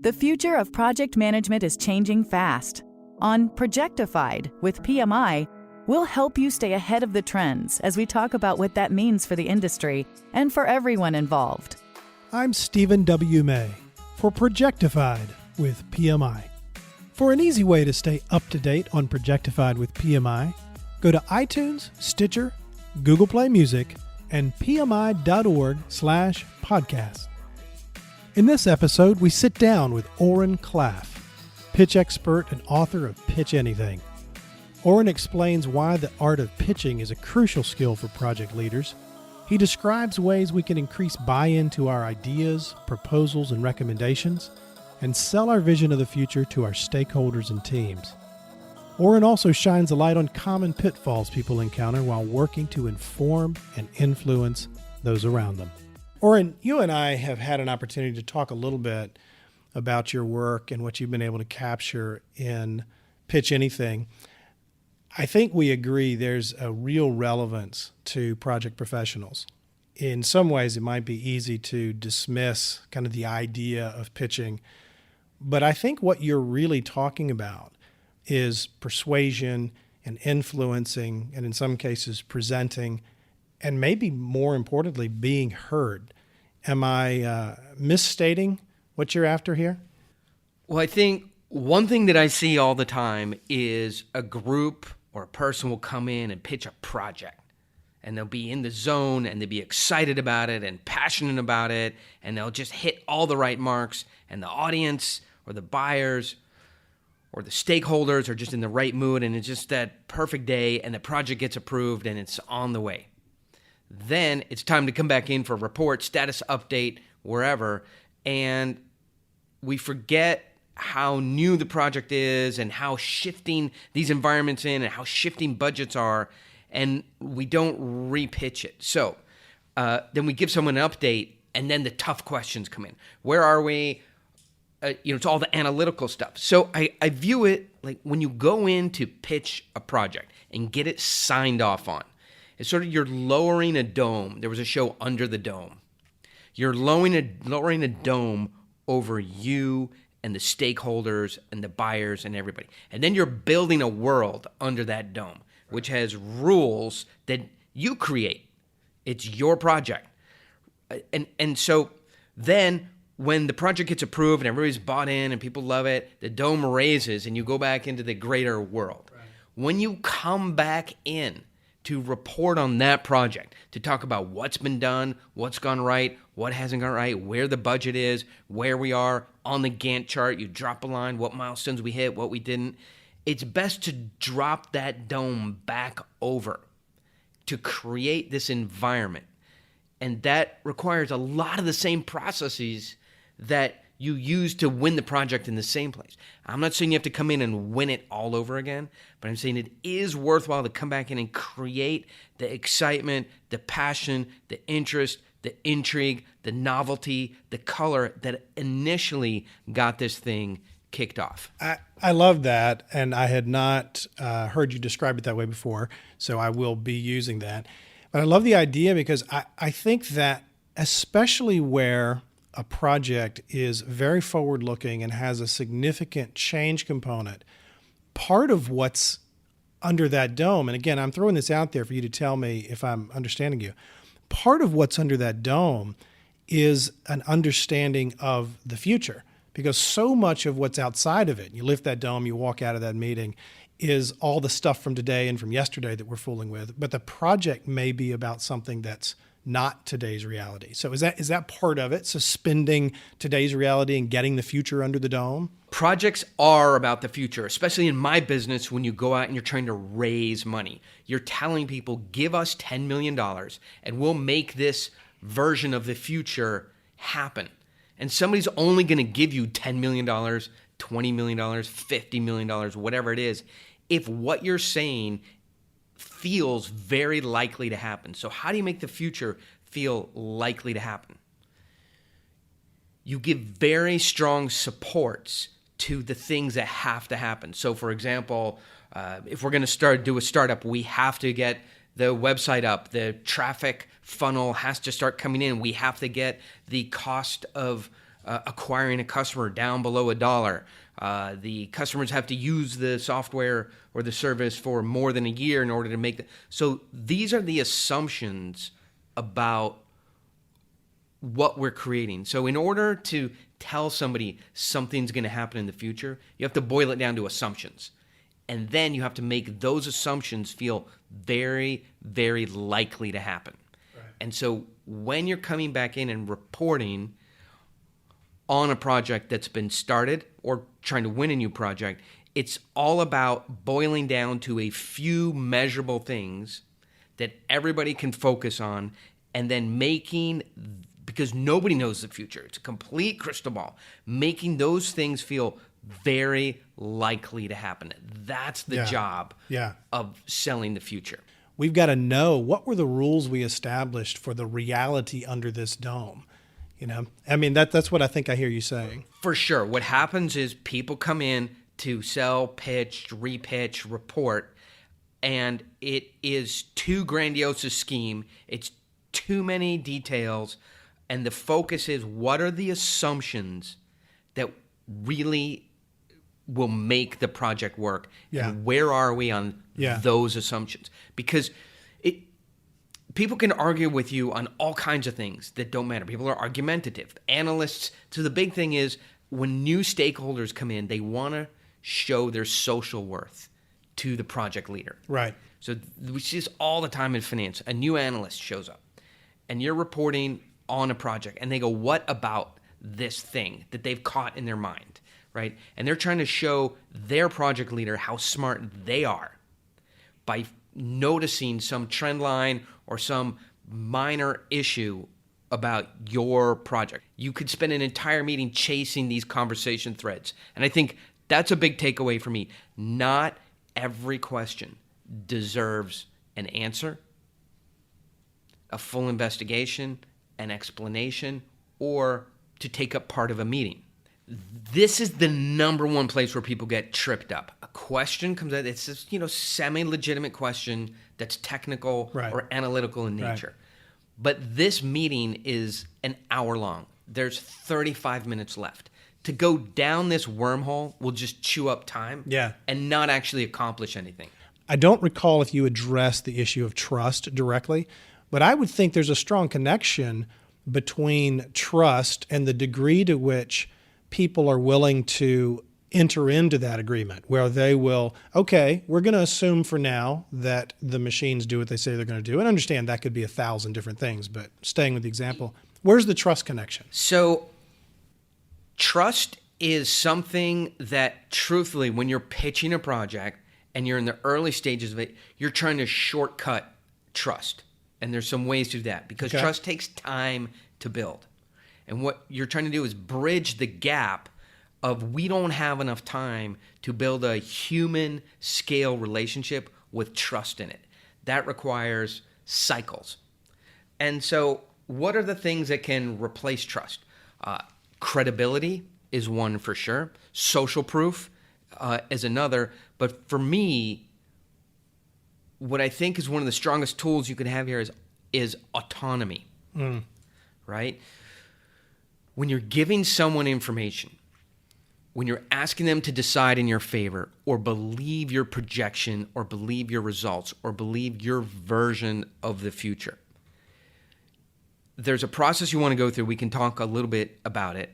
The future of project management is changing fast. On Projectified with PMI, we'll help you stay ahead of the trends as we talk about what that means for the industry and for everyone involved. I'm Stephen W. Maye for Projectified with PMI. For an easy way to stay up to date on Projectified with PMI, go to iTunes, Stitcher, Google Play Music, and pmi.org/podcast. In this episode, we sit down with Oren Klaff, pitch expert and author of Pitch Anything. Oren explains why the art of pitching is a crucial skill for project leaders. He describes ways we can increase buy-in to our ideas, proposals, and recommendations, and sell our vision of the future to our stakeholders and teams. Oren also shines a light on common pitfalls people encounter while working to inform and influence those around them. Oren, you and I have had an opportunity to talk a little bit about your work and what you've been able to capture in Pitch Anything. I think we agree there's a real relevance to project professionals. In some ways, it might be easy to dismiss kind of the idea of pitching, but I think what you're really talking about is persuasion and influencing, and in some cases presenting, and maybe more importantly, being heard. Am I misstating what you're after here? Well, I think one thing that I see all the time is a group or a person will come in and pitch a project, and they'll be in the zone and they'll be excited about it and passionate about it, and they'll just hit all the right marks, and the audience or the buyers or the stakeholders are just in the right mood, and it's just that perfect day, and the project gets approved and it's on the way. Then it's time to come back in for a report, status update, wherever, and we forget how new the project is and how shifting these environments in and how shifting budgets are, and we don't repitch it. So then we give someone an update, and then the tough questions come in. Where are we? It's all the analytical stuff. So I view it like when you go in to pitch a project and get it signed off on, it's sort of you're lowering a dome. There was a show, Under the Dome. You're lowering a dome over you and the stakeholders and the buyers and everybody. And then you're building a world under that dome, which has rules that you create. It's your project. And so then when the project gets approved and everybody's bought in and people love it, the dome raises and you go back into the greater world. Right. When you come back in to report on that project, to talk about what's been done, what's gone right, what hasn't gone right, where the budget is, where we are on the Gantt chart, you drop a line, what milestones we hit, what we didn't. It's best to drop that dome back over to create this environment. And that requires a lot of the same processes that you use to win the project in the same place. I'm not saying you have to come in and win it all over again, but I'm saying it is worthwhile to come back in and create the excitement, the passion, the interest, the intrigue, the novelty, the color that initially got this thing kicked off. I love that, and I had not heard you describe it that way before, so I will be using that. But I love the idea because I think that especially where a project is very forward-looking and has a significant change component, part of what's under that dome, and again, I'm throwing this out there for you to tell me if I'm understanding you, part of what's under that dome is an understanding of the future, because so much of what's outside of it, you lift that dome, you walk out of that meeting, is all the stuff from today and from yesterday that we're fooling with, but the project may be about something that's not today's reality. So is that part of it, suspending today's reality and getting the future under the dome? Projects are about the future, especially in my business when you go out and you're trying to raise money. You're telling people, give us $10 million and we'll make this version of the future happen. And somebody's only going to give you $10 million, $20 million, $50 million, whatever it is, if what you're saying feels very likely to happen. So how do you make the future feel likely to happen? You give very strong supports to the things that have to happen. So for example, if we're going to do a startup, we have to get the website up, the traffic funnel has to start coming in. We have to get the cost of acquiring a customer down below $1. The customers have to use the software or the service for more than a year in order to make So these are the assumptions about what we're creating. So in order to tell somebody something's going to happen in the future, you have to boil it down to assumptions. And then you have to make those assumptions feel very, very likely to happen. Right. And so when you're coming back in and reporting on a project that's been started or trying to win a new project, it's all about boiling down to a few measurable things that everybody can focus on, and then making, because nobody knows the future, it's a complete crystal ball, making those things feel very likely to happen. That's the job of selling the future. We've got to know, what were the rules we established for the reality under this dome? You know, I mean, that's what I think I hear you saying. For sure. What happens is people come in to sell, pitch, repitch, report, and it is too grandiose a scheme. It's too many details. And the focus is, what are the assumptions that really will make the project work? Yeah. And where are we on those assumptions? Because people can argue with you on all kinds of things that don't matter. People are argumentative. Analysts. So the big thing is, when new stakeholders come in, they want to show their social worth to the project leader. Right. So we see this all the time in finance. A new analyst shows up, and you're reporting on a project, and they go, what about this thing that they've caught in their mind, right? And they're trying to show their project leader how smart they are by noticing some trend line or some minor issue about your project. You could spend an entire meeting chasing these conversation threads. And I think that's a big takeaway for me. Not every question deserves an answer, a full investigation, an explanation, or to take up part of a meeting. This is the number one place where people get tripped up. A question comes out, it's this, semi-legitimate question that's technical or analytical in nature. Right. But this meeting is an hour long. There's 35 minutes left. To go down this wormhole will just chew up time and not actually accomplish anything. I don't recall if you addressed the issue of trust directly, but I would think there's a strong connection between trust and the degree to which people are willing to enter into that agreement, where they will, okay, we're going to assume for now that the machines do what they say they're going to do. And understand that could be 1,000 different things, but staying with the example, where's the trust connection? So trust is something that, truthfully, when you're pitching a project and you're in the early stages of it, you're trying to shortcut trust. And there's some ways to do that, because trust takes time to build. And what you're trying to do is bridge the gap of, we don't have enough time to build a human scale relationship with trust in it. That requires cycles. And so what are the things that can replace trust? Credibility is one for sure. Social proof is another. But for me, what I think is one of the strongest tools you can have here is autonomy, right? When you're giving someone information, when you're asking them to decide in your favor or believe your projection or believe your results or believe your version of the future, there's a process you want to go through. We can talk a little bit about it,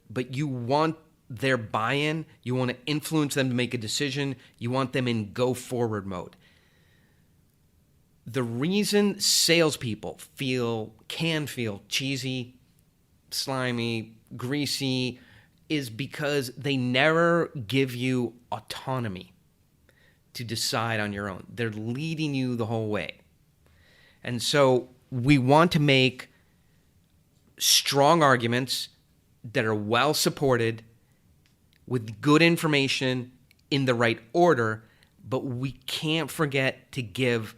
but you want their buy-in. You want to influence them to make a decision. You want them in go-forward mode. The reason salespeople can feel cheesy, slimy, greasy, is because they never give you autonomy to decide on your own. They're leading you the whole way. And so we want to make strong arguments that are well supported with good information in the right order, but we can't forget to give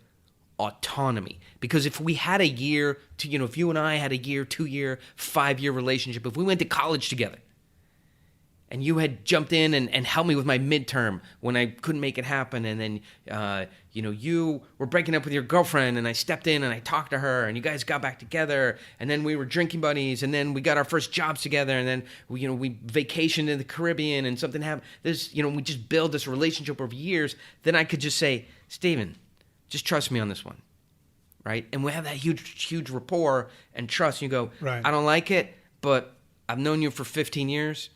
autonomy. Because if we had a year to, if you and I had a year, 2 year, 5 year relationship, if we went to college together and you had jumped in and helped me with my midterm when I couldn't make it happen. And then, you were breaking up with your girlfriend, and I stepped in and I talked to her, and you guys got back together, and then we were drinking buddies, and then we got our first jobs together, and then we vacationed in the Caribbean, and something happened. We just build this relationship over years. Then I could just say, Steven, just trust me on this one, right? And we have that huge rapport and trust. You go, right. I don't like it, but I've known you for 15 years.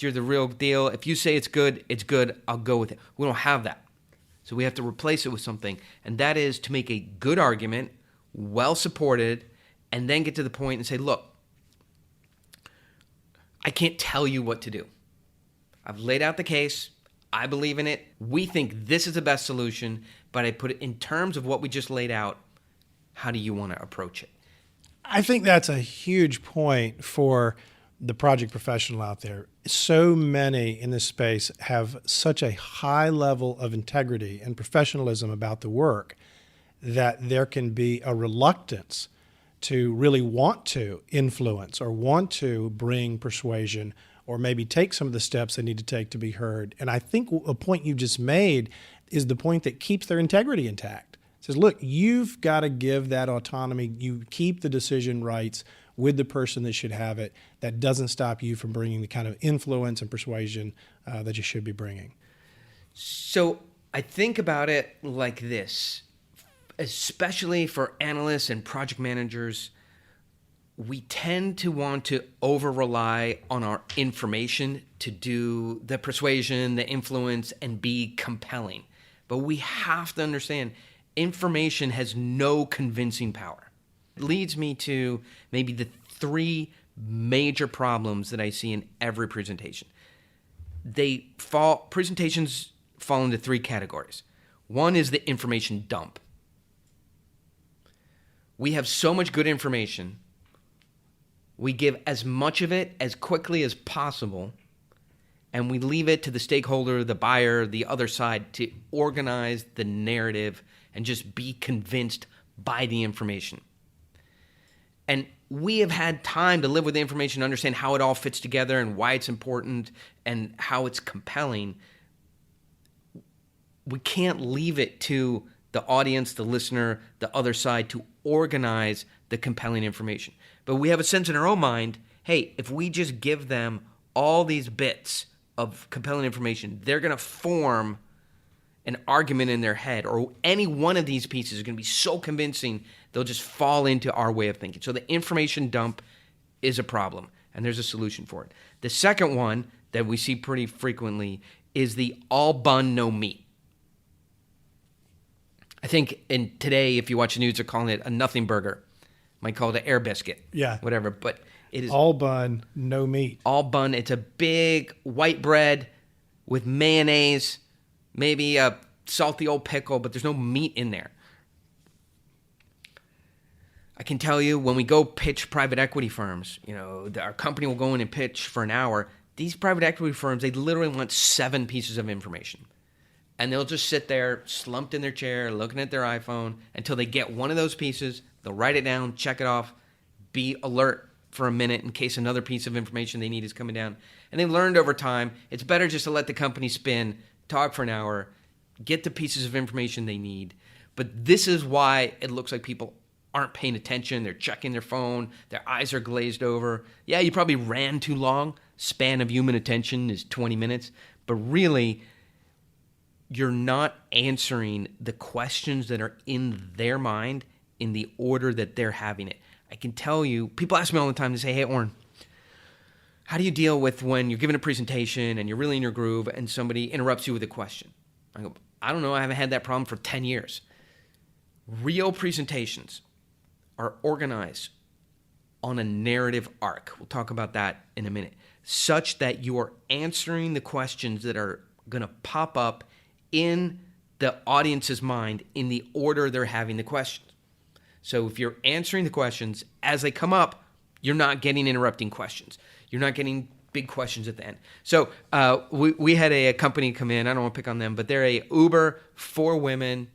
You're the real deal. If you say it's good, I'll go with it. We don't have that. So we have to replace it with something. And that is to make a good argument, well supported, and then get to the point and say, look, I can't tell you what to do. I've laid out the case. I believe in it. We think this is the best solution, but I put it in terms of what we just laid out. How do you want to approach it? I think that's a huge point for the project professional out there. So many in this space have such a high level of integrity and professionalism about the work that there can be a reluctance to really want to influence or want to bring persuasion or maybe take some of the steps they need to take to be heard. And I think a point you just made is the point that keeps their integrity intact. It says, look, you've got to give that autonomy. You keep the decision rights with the person that should have it. That doesn't stop you from bringing the kind of influence and persuasion that you should be bringing. So I think about it like this, especially for analysts and project managers. We tend to want to over-rely on our information to do the persuasion, the influence, and be compelling. But we have to understand information has no convincing power. It leads me to maybe the three major problems that I see in every presentation. Presentations fall into three categories. One is the information dump. We have so much good information. We give as much of it as quickly as possible, and we leave it to the stakeholder, the buyer, the other side to organize the narrative and just be convinced by the information. And we have had time to live with the information, understand how it all fits together and why it's important and how it's compelling. We can't leave it to the audience, the listener, the other side to organize the compelling information. But we have a sense in our own mind, hey, if we just give them all these bits of compelling information, they're going to form an argument in their head, or any one of these pieces is going to be so convincing, they'll just fall into our way of thinking. So the information dump is a problem, and there's a solution for it. The second one that we see pretty frequently is the all bun, no meat. I think today, if you watch the news, they're calling it a nothing burger. Might call it an air biscuit. Yeah. Whatever. But it is all bun, no meat. All bun. It's a big white bread with mayonnaise, maybe a salty old pickle, but there's no meat in there. I can tell you, when we go pitch private equity firms, our company will go in and pitch for an hour. These private equity firms, they literally want 7 pieces of information. And they'll just sit there slumped in their chair, looking at their iPhone until they get one of those pieces. They'll write it down, check it off, be alert for a minute in case another piece of information they need is coming down. And they've learned over time, it's better just to let the company spin, talk for an hour, get the pieces of information they need. But this is why it looks like people aren't paying attention. They're checking their phone. Their eyes are glazed over. Yeah, you probably ran too long. Span of human attention is 20 minutes. But really, you're not answering the questions that are in their mind in the order that they're having it. I can tell you, people ask me all the time, they say, hey, Oren, how do you deal with when you're giving a presentation and you're really in your groove and somebody interrupts you with a question? I go, I don't know. I haven't had that problem for 10 years. Real presentations are organized on a narrative arc. We'll talk about that in a minute, such that you are answering the questions that are going to pop up in the audience's mind in the order they're having the questions. So if you're answering the questions as they come up, you're not getting interrupting questions. You're not getting big questions at the end. So we had a company come in. I don't want to pick on them, but they're a Uber for women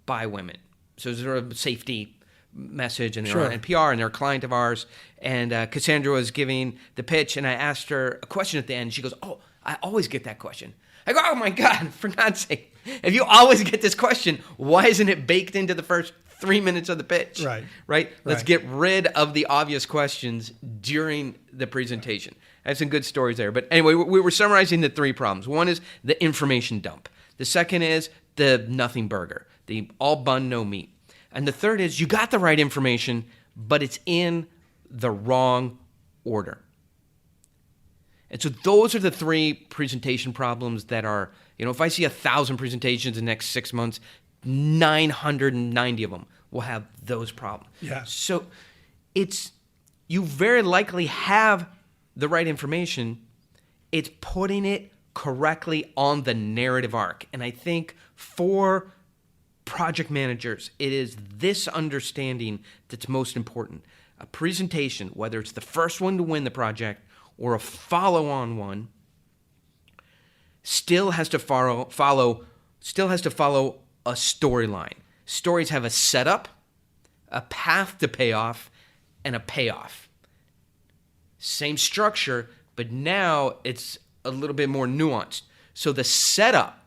by women. So it's sort of safety message, and they're Sure. on NPR, and they're a client of ours. And Cassandra was giving the pitch, and I asked her a question at the end. She goes, "Oh, I always get that question." I go, "Oh my God, for God's sake. If you always get this question, why isn't it baked into the first 3 minutes of the pitch?" Right? Let's get rid of the obvious questions during the presentation. I have some good stories there. But anyway, we were summarizing the 3 problems. One is the information dump. The second is the nothing burger, the all bun, no meat. And the third is you got the right information, but it's in the wrong order. And so those are the 3 presentation problems that are, if I see 1,000 presentations in the next 6 months, 990 of them will have those problems. Yeah. So you very likely have the right information. It's putting it correctly on the narrative arc. And I think for project managers, it is this understanding that's most important. A presentation, whether it's the first one to win the project or a follow-on one, still has to follow a storyline. Stories have a setup, a path to payoff, and a payoff. Same structure, but now it's a little bit more nuanced. So the setup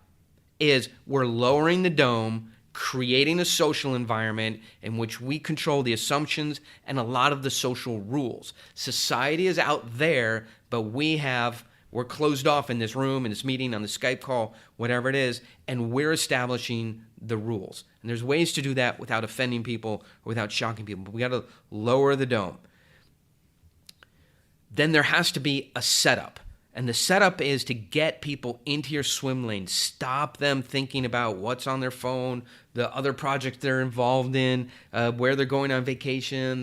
is we're lowering the dome, creating a social environment in which we control the assumptions and a lot of the social rules. Society is out there, but we're closed off in this room, in this meeting, on the Skype call, whatever it is, and we're establishing the rules. And there's ways to do that without offending people or without shocking people, but we got to lower the dome. Then there has to be a setup. And the setup is to get people into your swim lane, stop them thinking about what's on their phone, the other projects they're involved in, where they're going on vacation.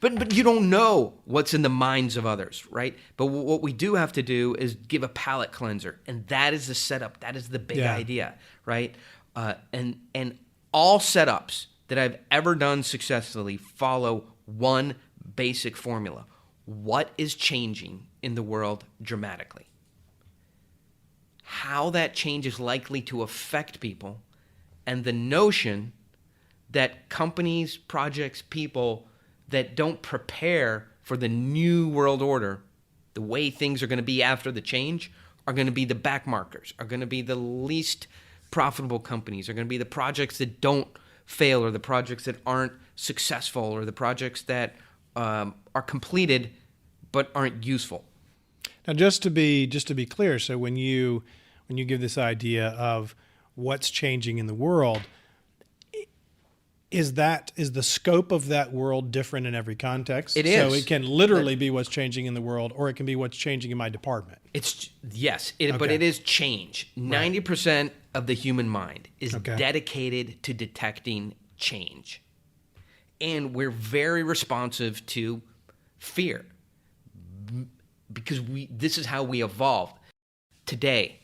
But you don't know what's in the minds of others, right? But what we do have to do is give a palate cleanser, and that is the setup. That is the big idea, right? And all setups that I've ever done successfully follow one basic formula. What is changing in the world dramatically? How that change is likely to affect people, and the notion that companies, projects, people that don't prepare for the new world order, the way things are going to be after the change, are going to be the backmarkers, are going to be the least profitable companies, are going to be the projects that don't fail, or the projects that aren't successful, or the projects that are completed but aren't useful. Now, just to be clear, so when you give this idea of what's changing in the world, is the scope of that world different in every context? It is. So it can literally be what's changing in the world, or it can be what's changing in my department. But it is change. 90% of the human mind is dedicated to detecting change. And we're very responsive to fear because this is how we evolved. Today,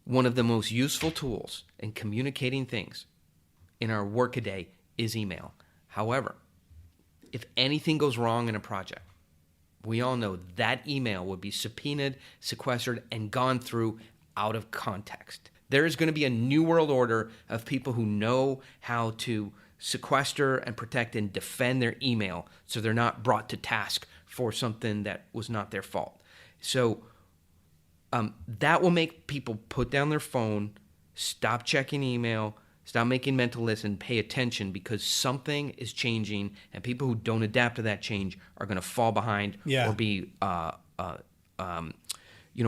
one of the most useful tools in communicating things in our workaday is email. However, if anything goes wrong in a project, we all know that email would be subpoenaed, sequestered, and gone through out of context. There is going to be a new world order of people who know how to sequester and protect and defend their email so they're not brought to task for something that was not their fault. So that will make people put down their phone, stop checking email, stop making mental lists, and pay attention, because something is changing, and people who don't adapt to that change are going to fall behind or be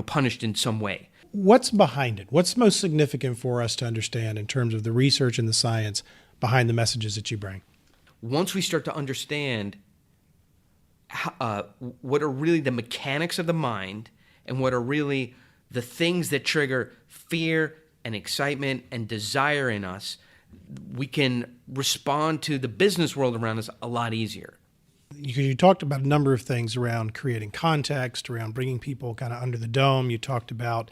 punished in some way. What's behind it? What's most significant for us to understand in terms of the research and the science behind the messages that you bring? Once we start to understand what are really the mechanics of the mind and what are really the things that trigger fear and excitement and desire in us, we can respond to the business world around us a lot easier. You talked about a number of things around creating context, around bringing people kind of under the dome. You talked about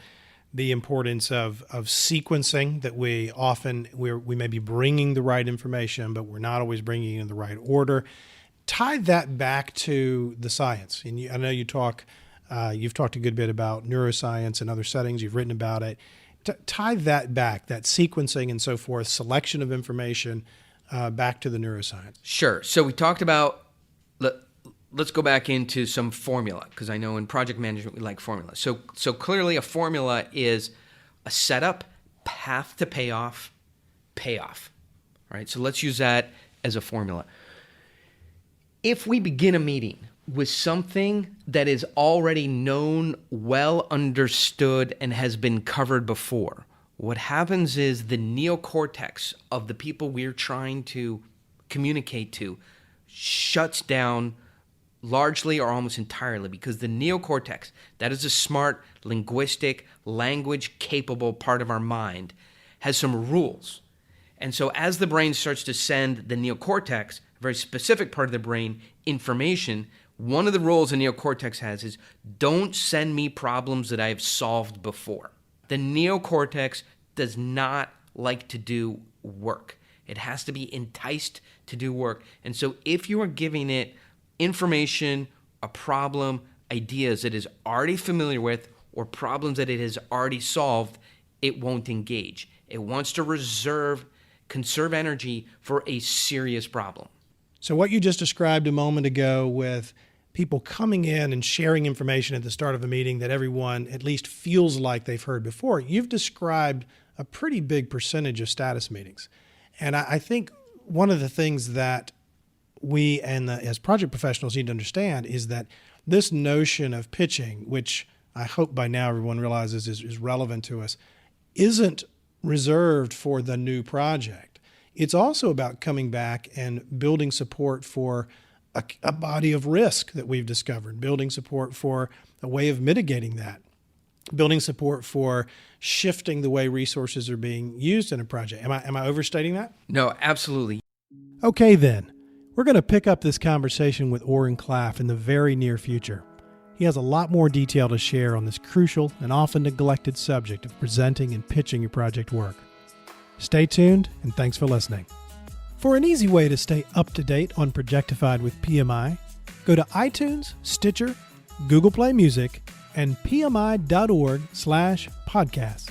the importance of sequencing, that we may be bringing the right information, but we're not always bringing it in the right order. Tie that back to the science. And I know you've talked a good bit about neuroscience and other settings. You've written about it. Tie that back, that sequencing and so forth, selection of information, back to the neuroscience. Sure. So we talked about, let's go back into some formula, because I know in project management we like formula. So clearly a formula is a setup, path to payoff, payoff. All right, so let's use that as a formula. If we begin a meeting with something that is already known, well understood, and has been covered before, what happens is the neocortex of the people we're trying to communicate to shuts down largely or almost entirely, because the neocortex, that is a smart, linguistic, language-capable part of our mind, has some rules. And so as the brain starts to send the neocortex, a very specific part of the brain, information, one of the rules the neocortex has is, don't send me problems that I've solved before. The neocortex does not like to do work. It has to be enticed to do work. And so if you are giving it information, a problem, ideas that it is already familiar with, or problems that it has already solved, it won't engage. It wants to conserve energy for a serious problem. So what you just described a moment ago with people coming in and sharing information at the start of a meeting that everyone at least feels like they've heard before, you've described a pretty big percentage of status meetings. And I think one of the things that we as project professionals need to understand is that this notion of pitching, which I hope by now everyone realizes is relevant to us, isn't reserved for the new project. It's also about coming back and building support for a body of risk that we've discovered, building support for a way of mitigating that, building support for shifting the way resources are being used in a project. Am I overstating that? No, absolutely. Okay, then. We're going to pick up this conversation with Oren Klaff in the very near future. He has a lot more detail to share on this crucial and often neglected subject of presenting and pitching your project work. Stay tuned, and thanks for listening. For an easy way to stay up to date on Projectified with PMI, go to iTunes, Stitcher, Google Play Music, and pmi.org/podcast.